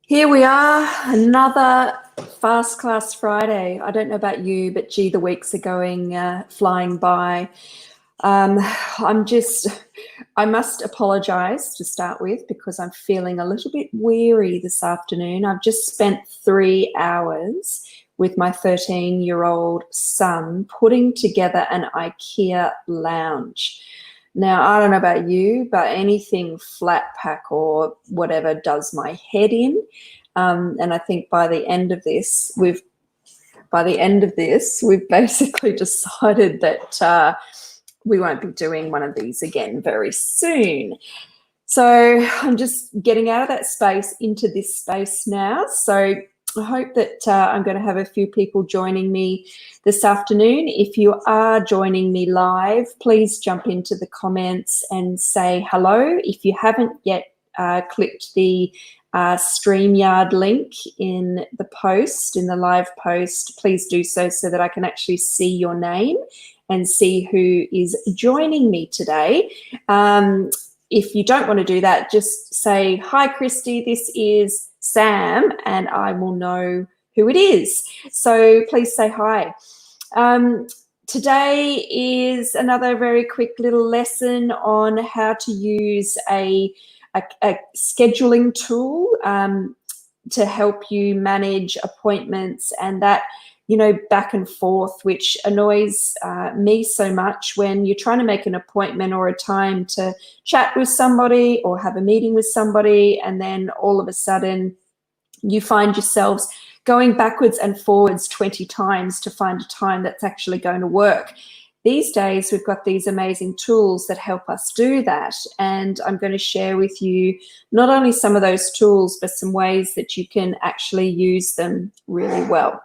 Here we are, another Fast Class Friday. I don't know about you, but gee, the weeks are going flying by. I must apologise to start with because I'm feeling a little bit weary this afternoon. I've just spent 3 hours with my 13-year-old son putting together an IKEA lounge. Now, I don't know about you, but anything flat pack or whatever does my head in. And I think by the end of this, we've basically decided that we won't be doing one of these again very soon. So I'm just getting out of that space into this space now. So I hope that I'm going to have a few people joining me this afternoon. If you are joining me live, please jump into the comments and say hello. If you haven't yet clicked the StreamYard link in the post, in the live post, please do so that I can actually see your name and see who is joining me today. If you don't want to do that, just say, hi, Christy, this is Sam, and I will know who it is. So please say hi. Today is another very quick little lesson on how to use a scheduling tool to help you manage appointments and that, back and forth, which annoys me so much when you're trying to make an appointment or a time to chat with somebody or have a meeting with somebody, and then all of a sudden you find yourselves going backwards and forwards 20 times to find a time that's actually going to work. These days, we've got these amazing tools that help us do that. And I'm going to share with you not only some of those tools, but some ways that you can actually use them really well.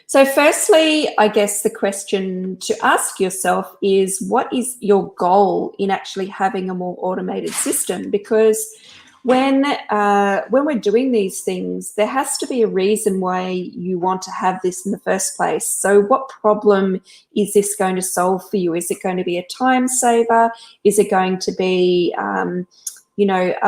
So firstly, I guess the question to ask yourself is, what is your goal in actually having a more automated system? Because when we're doing these things, there has to be a reason why you want to have this in the first place. So what problem is this going to solve for you? Is it going to be a time saver? Is it going to be a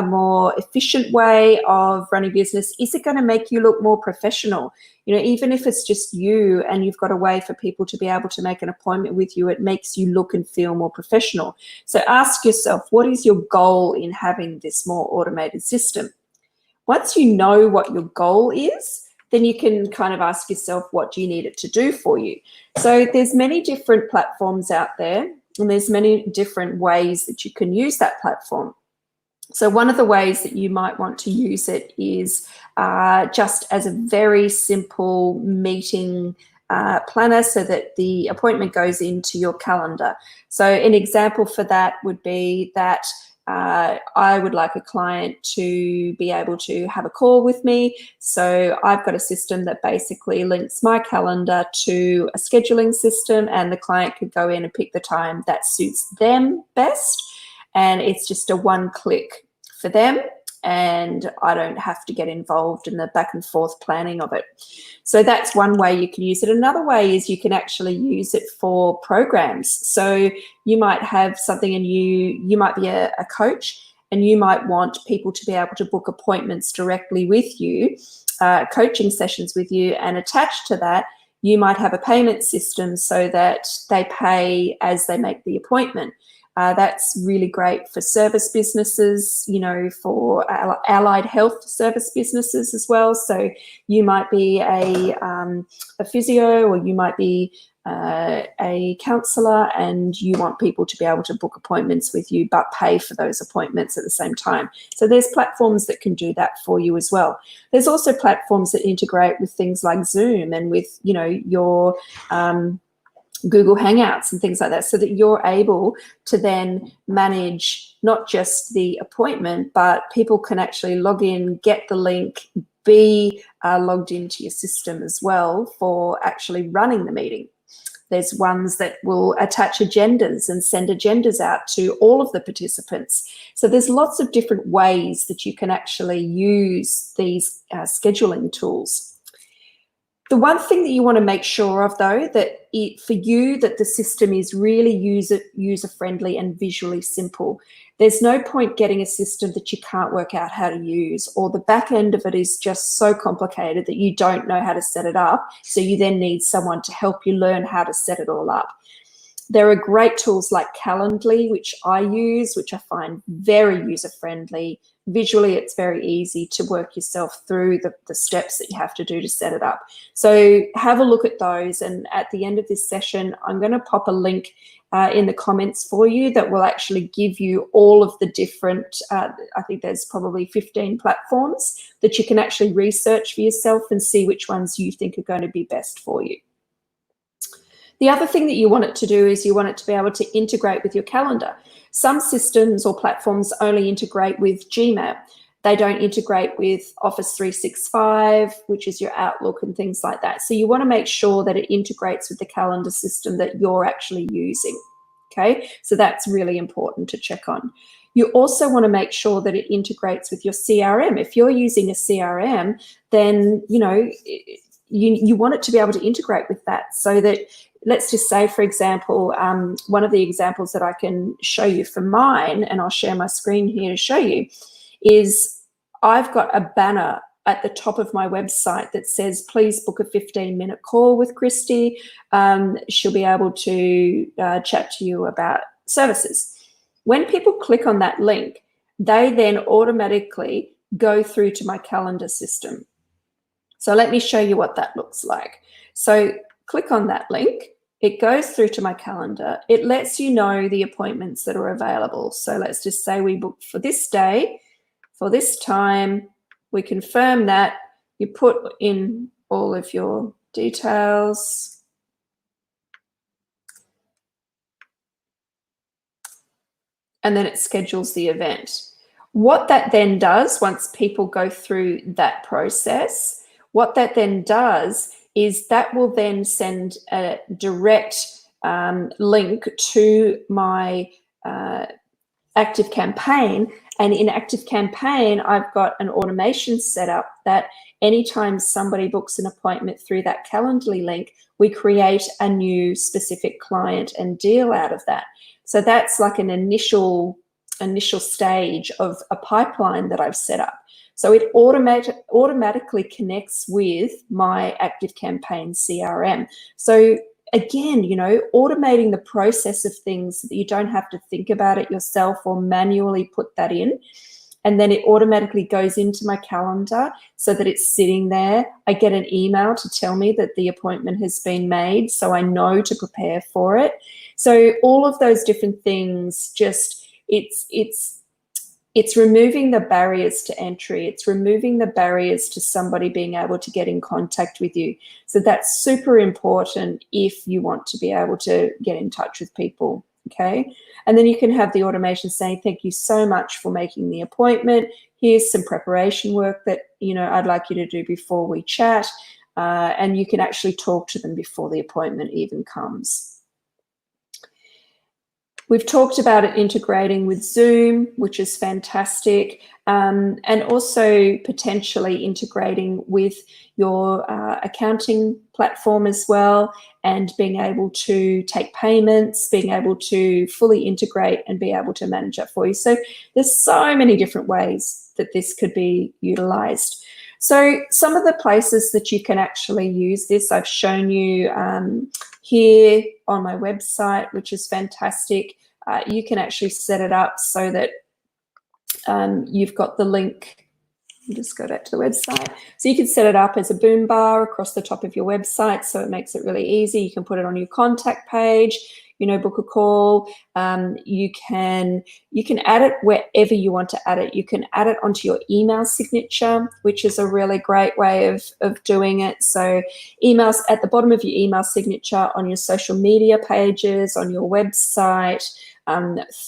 more efficient way of running business? Is it going to make you look more professional? Even if it's just you and you've got a way for people to be able to make an appointment with you, it makes you look and feel more professional. So ask yourself, what is your goal in having this more automated system? Once you know what your goal is, then you can kind of ask yourself, what do you need it to do for you? So there's many different platforms out there, and there's many different ways that you can use that platform. So one of the ways that you might want to use it is just as a very simple meeting planner, so that the appointment goes into your calendar. So an example for that would be that I would like a client to be able to have a call with me. So I've got a system that basically links my calendar to a scheduling system, and the client could go in and pick the time that suits them best. And it's just a one-click for them, and I don't have to get involved in the back and forth planning of it. So that's one way you can use it. Another way is you can actually use it for programs. So you might have something, and you might be a coach, and you might want people to be able to book appointments directly with you, coaching sessions with you, and attached to that, you might have a payment system so that they pay as they make the appointment. That's really great for service businesses, for allied health service businesses as well. So you might be a physio, or you might be a counsellor, and you want people to be able to book appointments with you but pay for those appointments at the same time. So there's platforms that can do that for you as well. There's also platforms that integrate with things like Zoom and with, your Google Hangouts and things like that, so that you're able to then manage not just the appointment, but people can actually log in, get the link, be logged into your system as well for actually running the meeting. There's ones that will attach agendas and send agendas out to all of the participants. So there's lots of different ways that you can actually use these scheduling tools. The one thing that you want to make sure of, though, that for you, that the system is really user-friendly and visually simple. There's no point getting a system that you can't work out how to use, or the back end of it is just so complicated that you don't know how to set it up. So you then need someone to help you learn how to set it all up. There are great tools like Calendly, which I use, which I find very user-friendly. Visually, it's very easy to work yourself through the steps that you have to do to set it up. So have a look at those. And at the end of this session, I'm going to pop a link in the comments for you that will actually give you all of the different, I think there's probably 15 platforms that you can actually research for yourself and see which ones you think are going to be best for you. The other thing that you want it to do is you want it to be able to integrate with your calendar. Some systems or platforms only integrate with Gmail. They don't integrate with Office 365, which is your Outlook and things like that. So you want to make sure that it integrates with the calendar system that you're actually using. Okay, so that's really important to check on. You also want to make sure that it integrates with your CRM. If you're using a CRM, then you want it to be able to integrate with that, so that, let's just say, for example, one of the examples that I can show you for mine, and I'll share my screen here to show you, is I've got a banner at the top of my website that says, please book a 15-minute call with Christy. She'll be able to chat to you about services. When people click on that link, they then automatically go through to my calendar system. So let me show you what that looks like. So click on that link. It goes through to my calendar. It lets you know the appointments that are available. So let's just say we booked for this day, for this time. We confirm that. You put in all of your details. And then it schedules the event. What that then does, once people go through that process, what that then does is that will then send a direct link to my Active Campaign. And in Active Campaign, I've got an automation set up that anytime somebody books an appointment through that Calendly link, we create a new specific client and deal out of that. So that's like an initial stage of a pipeline that I've set up. So it automatically connects with my Active Campaign CRM. So again, automating the process of things so that you don't have to think about it yourself or manually put that in. And then it automatically goes into my calendar so that it's sitting there. I get an email to tell me that the appointment has been made, so I know to prepare for it. So all of those different things, just it's removing the barriers to entry. It's removing the barriers to somebody being able to get in contact with you. So that's super important if you want to be able to get in touch with people, okay? And then you can have the automation saying, thank you so much for making the appointment. Here's some preparation work that, I'd like you to do before we chat. And you can actually talk to them before the appointment even comes. We've talked about it integrating with Zoom, which is fantastic, and also potentially integrating with your accounting platform as well, and being able to take payments, being able to fully integrate and be able to manage that for you. So there's so many different ways that this could be utilized. So some of the places that you can actually use this, I've shown you here on my website, which is fantastic. You can actually set it up so that you've got the link. I'll just go back to the website. So you can set it up as a boom bar across the top of your website, so it makes it really easy. You can put it on your contact page, book a call. You can add it wherever you want to add it. You can add it onto your email signature, which is a really great way of doing it. So emails at the bottom of your email signature, on your social media pages, on your website,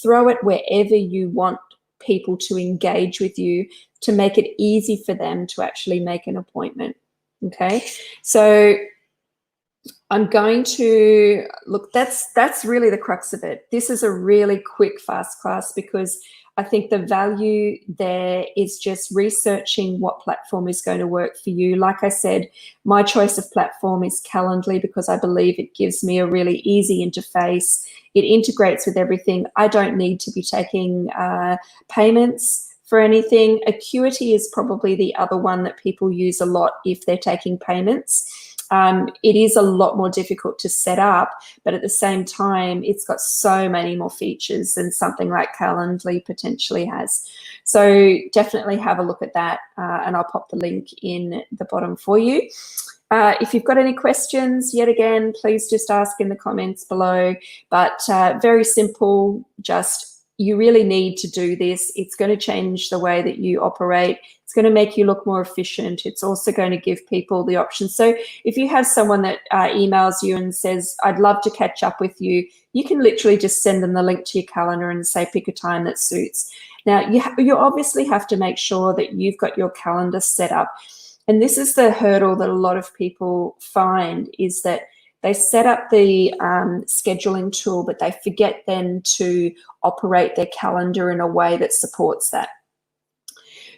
throw it wherever you want people to engage with you to make it easy for them to actually make an appointment. Okay, so I'm going to look, that's really the crux of it. This is a really quick fast class because I think the value there is just researching what platform is going to work for you. Like I said, my choice of platform is Calendly because I believe it gives me a really easy interface. It integrates with everything. I don't need to be taking payments for anything. Acuity is probably the other one that people use a lot if they're taking payments. It is a lot more difficult to set up, but at the same time, it's got so many more features than something like Calendly potentially has. So definitely have a look at that, and I'll pop the link in the bottom for you. If you've got any questions, yet again, please just ask in the comments below. But very simple, just you really need to do this. It's going to change the way that you operate. It's going to make you look more efficient. It's also going to give people the option. So if you have someone that emails you and says, I'd love to catch up with you, you can literally just send them the link to your calendar and say, pick a time that suits. Now, you obviously have to make sure that you've got your calendar set up. And this is the hurdle that a lot of people find, is that they set up the scheduling tool, but they forget then to operate their calendar in a way that supports that.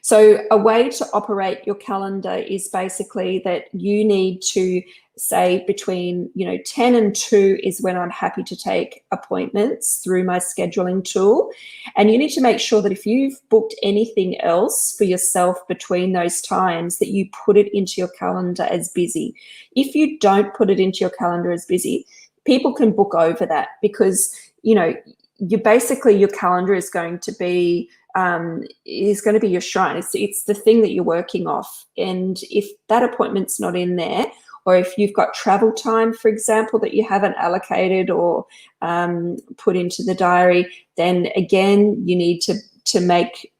So a way to operate your calendar is basically that you need to say between 10 and 2 is when I'm happy to take appointments through my scheduling tool. And you need to make sure that if you've booked anything else for yourself between those times, that you put it into your calendar as busy. If you don't put it into your calendar as busy, people can book over that because, you basically, your calendar is going to be your shrine. It's the thing that you're working off. And if that appointment's not in there, or if you've got travel time, for example, that you haven't allocated or put into the diary, then again, you need to make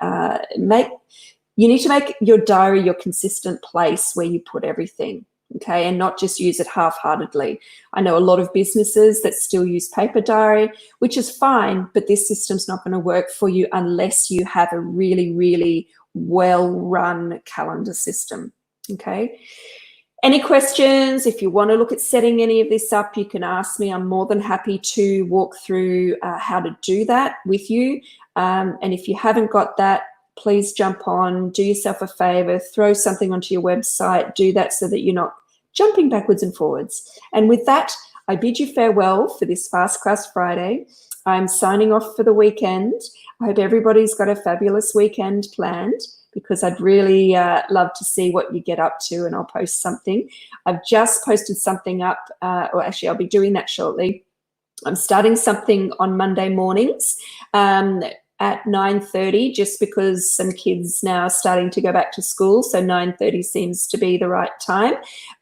your diary your consistent place where you put everything. Okay, and not just use it half-heartedly. I know a lot of businesses that still use paper diary, which is fine, but this system's not going to work for you unless you have a really, really well-run calendar system. Okay. Any questions? If you want to look at setting any of this up, you can ask me. I'm more than happy to walk through how to do that with you. And if you haven't got that, please jump on, do yourself a favor, throw something onto your website, do that so that you're not jumping backwards and forwards. And with that, I bid you farewell for this Fast Class Friday. I'm signing off for the weekend. I hope everybody's got a fabulous weekend planned, because I'd really love to see what you get up to, and I'll post something. I've just posted something up, or actually I'll be doing that shortly. I'm starting something on Monday mornings at 9:30, just because some kids now are starting to go back to school. So 9:30 seems to be the right time.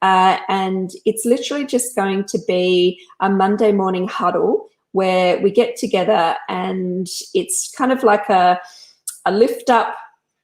And it's literally just going to be a Monday morning huddle where we get together, and it's kind of like a lift up.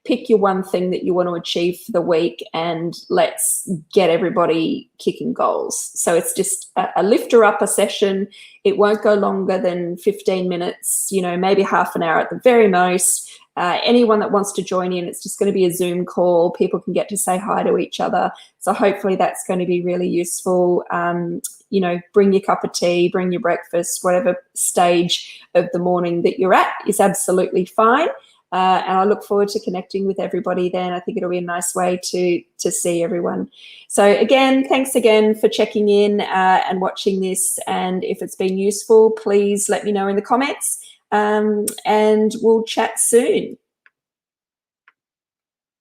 Pick your one thing that you want to achieve for the week, and let's get everybody kicking goals. So it's just a lifter upper session. It won't go longer than 15 minutes, maybe half an hour at the very most. Anyone that wants to join in, it's just going to be a Zoom call. People can get to say hi to each other. So hopefully that's going to be really useful. Bring your cup of tea, bring your breakfast, whatever stage of the morning that you're at is absolutely fine. And I look forward to connecting with everybody then. I think it'll be a nice way to see everyone. So again, thanks again for checking in and watching this. And if it's been useful, please let me know in the comments, and we'll chat soon.